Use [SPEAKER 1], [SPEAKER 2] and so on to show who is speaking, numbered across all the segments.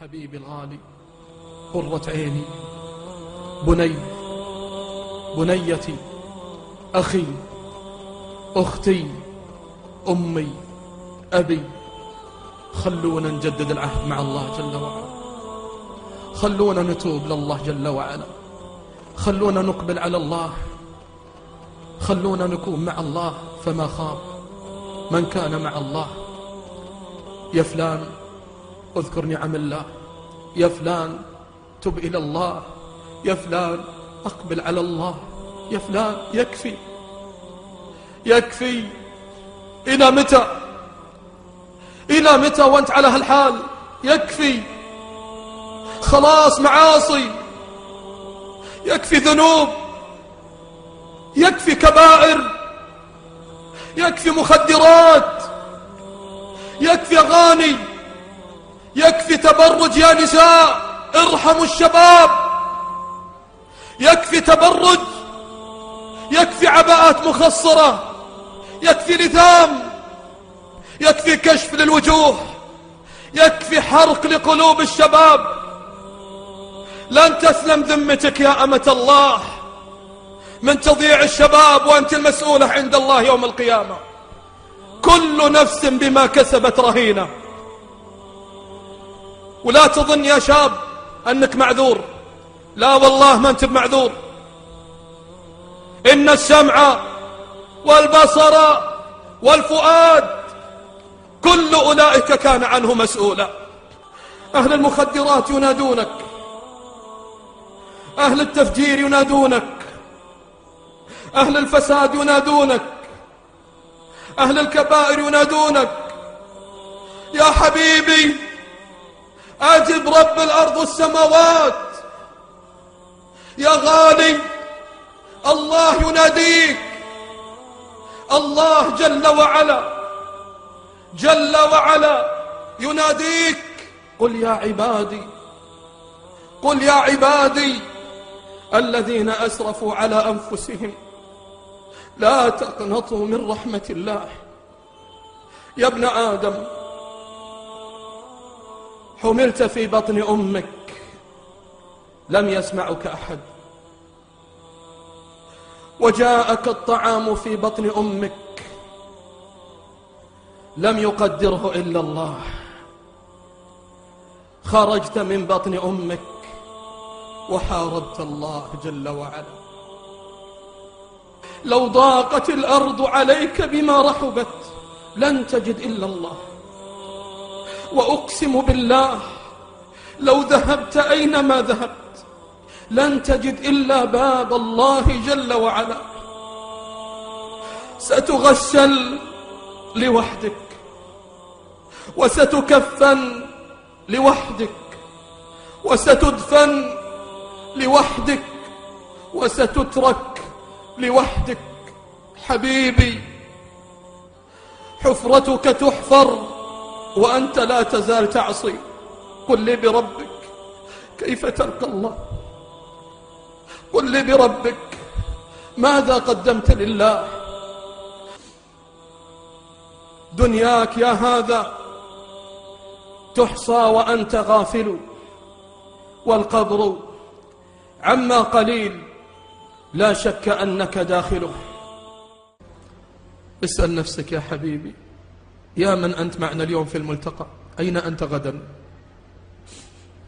[SPEAKER 1] حبيبي الغالي، قرة عيني، بنيتي، أخي، أختي، أمي، أبي، خلونا نجدد العهد مع الله جل وعلا، خلونا نتوب لله جل وعلا، خلونا نقبل على الله، خلونا نكون مع الله. فما خاب من كان مع الله. يا فلان اذكر نعم الله، يا فلان تب إلى الله، يا فلان أقبل على الله، يا فلان يكفي. إلى متى وانت على هالحال؟ يكفي، خلاص معاصي، يكفي ذنوب، يكفي كبائر، يكفي مخدرات، يكفي أغاني، يكفي تبرج يا نساء، ارحموا الشباب، يكفي تبرج، يكفي عباءات مخصرة، يكفي لثام، يكفي كشف للوجوه، يكفي حرق لقلوب الشباب. لن تسلم ذمتك يا أمة الله من تضييع الشباب، وأنت المسؤولة عند الله يوم القيامة. كل نفس بما كسبت رهينة. ولا تظن يا شاب أنك معذور، لا والله ما أنت بمعذور. إن السمع والبصر والفؤاد كل أولئك كان عنه مسؤولا. أهل المخدرات ينادونك، أهل التفجير ينادونك، أهل الفساد ينادونك، أهل الكبائر ينادونك. يا حبيبي أجب رب الأرض والسماوات، يا غالي الله يناديك، الله جل وعلا يناديك. قل يا عبادي الذين أسرفوا على أنفسهم لا تقنطوا من رحمة الله. يا ابن آدم حملت في بطن أمك لم يسمعك أحد، وجاءك الطعام في بطن أمك لم يقدره إلا الله. خرجت من بطن أمك وحاربت الله جل وعلا. لو ضاقت الأرض عليك بما رحبت لن تجد إلا الله. وأقسم بالله لو ذهبت أينما ذهبت لن تجد إلا باب الله جل وعلا. ستغسل لوحدك، وستكفن لوحدك، وستدفن لوحدك، وستترك لوحدك. حبيبي حفرتك تحفر وأنت لا تزال تعصي. قل لي بربك كيف تلقى الله؟ قل لي بربك ماذا قدمت لله؟ دنياك يا هذا تحصى وأنت غافل، والقبر عما قليل لا شك أنك داخله. اسأل نفسك يا حبيبي، يا من أنت معنا اليوم في الملتقى، أين أنت غدا؟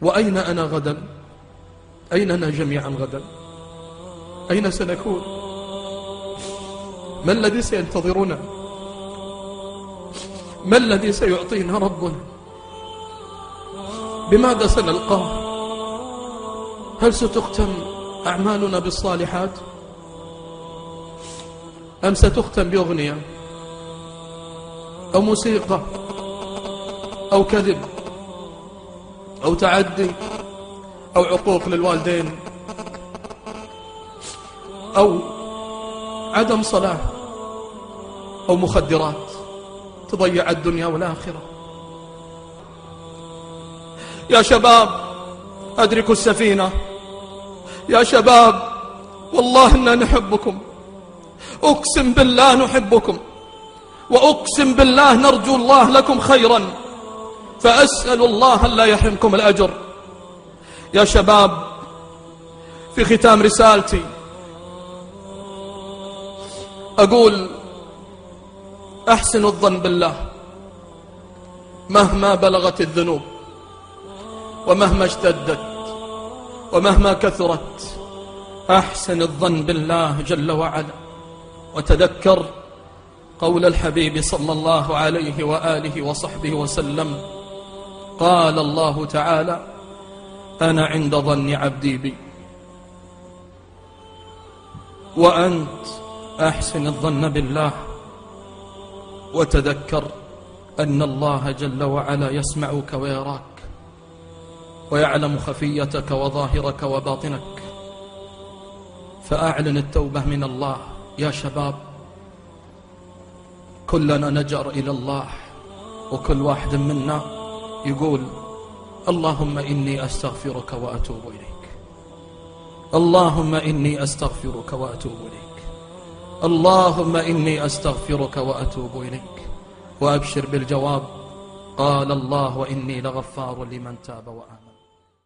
[SPEAKER 1] وأين أنا غدا؟ أيننا جميعا غدا؟ أين سنكون؟ ما الذي سينتظرنا؟ ما الذي سيعطينا ربنا؟ بماذا سنلقاه؟ هل ستختم أعمالنا بالصالحات، أم ستختم بأغنية أو موسيقى أو كذب أو تعدي أو عقوق للوالدين أو عدم صلاة أو مخدرات تضيع الدنيا والآخرة؟ يا شباب أدركوا السفينة، يا شباب والله إننا نحبكم، أقسم بالله نحبكم، وأقسم بالله نرجو الله لكم خيرا. فأسأل الله أن لا يحرمكم الأجر. يا شباب، في ختام رسالتي أقول أحسنوا الظن بالله مهما بلغت الذنوب ومهما اشتدت ومهما كثرت. أحسن الظن بالله جل وعلا، وتذكر قول الحبيب صلى الله عليه وآله وصحبه وسلم: قال الله تعالى: أنا عند ظن عبدي بي. وأنت أحسن الظن بالله، وتذكر أن الله جل وعلا يسمعك ويراك ويعلم خفيتك وظاهرك وباطنك، فأعلن التوبة من الله. يا شباب، كلنا نجأر إلى الله، وكل واحد منا يقول: اللهم إني أستغفرك وأتوب إليك، اللهم إني أستغفرك وأتوب إليك، اللهم إني أستغفرك وأتوب إليك. وأبشر بالجواب: قال الله: وإني لغفار لمن تاب وآمن.